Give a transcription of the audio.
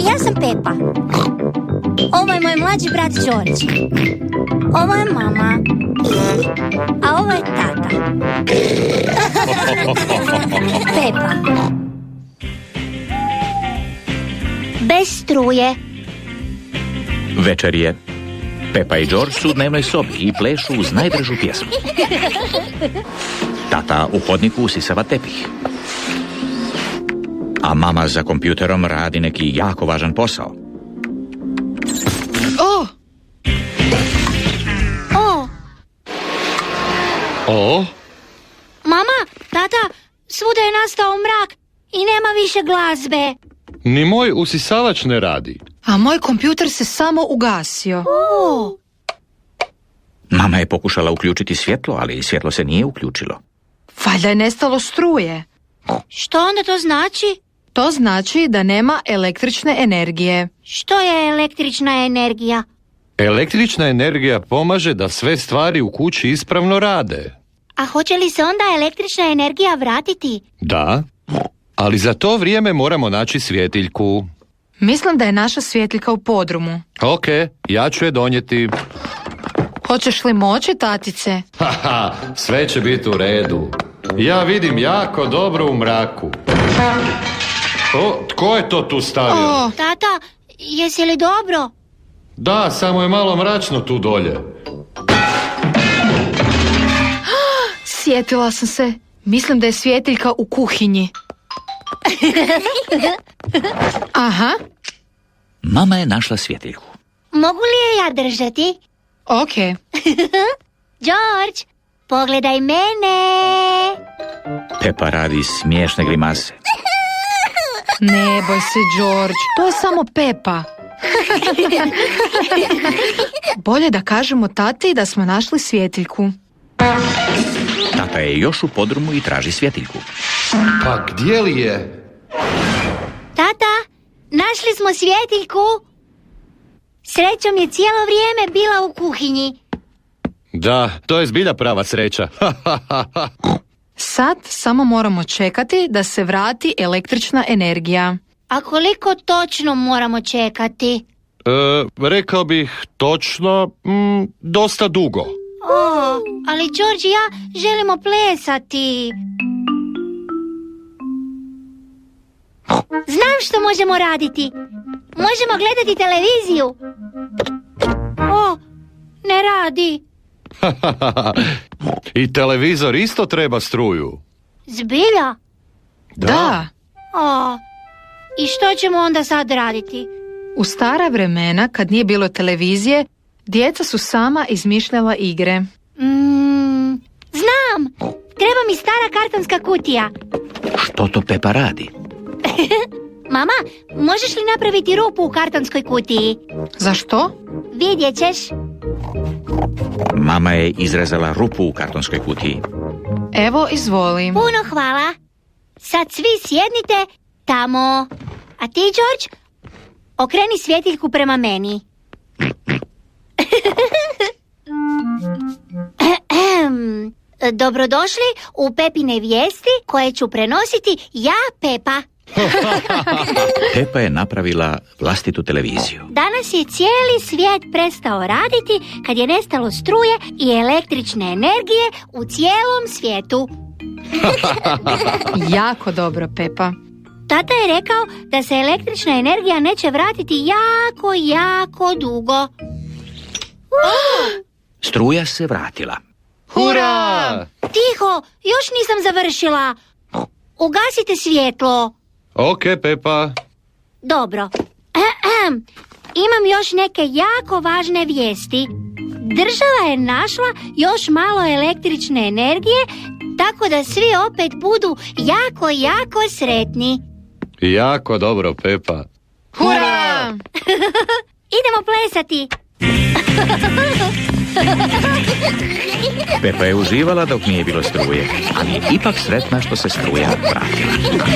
Ja sam Pepa. Ovo je moj mlađi brat George. Ovo je mama. A ovo je tata. Pepa. Bez struje. Večer je. Pepa i George su u dnevnoj sobi i plešu uz najdražu pjesmu. Tata u hodniku usisava tepih. A mama za kompjuterom radi neki jako važan posao. Mama, tata, svuda je nastao mrak i nema više glazbe. Ni moj usisavač ne radi. A moj kompjuter se samo ugasio. Mama je pokušala uključiti svjetlo, ali svjetlo se nije uključilo. Valjda je nestalo struje. Što onda to znači? To znači da nema električne energije. Što je električna energija? Električna energija pomaže da sve stvari u kući ispravno rade. A hoće li se onda električna energija vratiti? Da, ali za to vrijeme moramo naći svjetiljku. Mislim da je naša svjetiljka u podrumu. Ok, ja ću je donijeti. Hoćeš li moći, tatice? Haha, sve će biti u redu. Ja vidim jako dobro u mraku. Tko je to tu stavio? Tata, jesi li dobro? Da, samo je malo mračno tu dolje. Sjetila sam se. Mislim da je svjetiljka u kuhinji. Aha. Mama je našla svjetiljku. Mogu li je ja držati? Ok. George, pogledaj mene. Pepa radi smiješne grimase. Ne boj se, George. To je samo Pepa. Bolje da kažemo tati da smo našli svjetiljku. Tata je još u podrumu i traži svjetiljku. Pa gdje li je? Tata, našli smo svjetiljku. Srećom je cijelo vrijeme bila u kuhinji. Da, to je zbilja prava sreća. Sad samo moramo čekati da se vrati električna energija. A koliko točno moramo čekati? Rekao bih točno, dosta dugo. Ali George i ja želimo plesati. Znam što možemo raditi. Možemo gledati televiziju. Ne radi. I televizor isto treba struju. Zbilja? Da. I što ćemo onda sad raditi? U stara vremena, kad nije bilo televizije, djeca su sama izmišljala igre. Znam! Treba mi stara kartonska kutija. Što to Pepa radi? Mama, možeš li napraviti rupu u kartonskoj kutiji? Zašto? Vidjet ćeš. Mama je izrezala rupu u kartonskoj kutiji. Evo, izvoli. Puno hvala. Sad svi sjednite tamo. A ti, George, okreni svjetiljku prema meni. Dobrodošli u Pepine vijesti koje ću prenositi ja, Pepa. Pepa je napravila vlastitu televiziju. Danas je cijeli svijet prestao raditi kad je nestalo struje i električne energije u cijelom svijetu. Jako dobro, Pepa. Tata je rekao da se električna energija neće vratiti jako dugo. Struja se vratila. Hurra! Tiho, još nisam završila. Ugasite svjetlo. Ok, Pepa. Dobro. Imam još neke jako važne vijesti. Država je našla još malo električne energije, tako da svi opet budu jako sretni. Jako dobro, Pepa. Hurra! Idemo plesati. Pepa je uživala dok nije bilo struje, ali je ipak sretna što se struja vratila.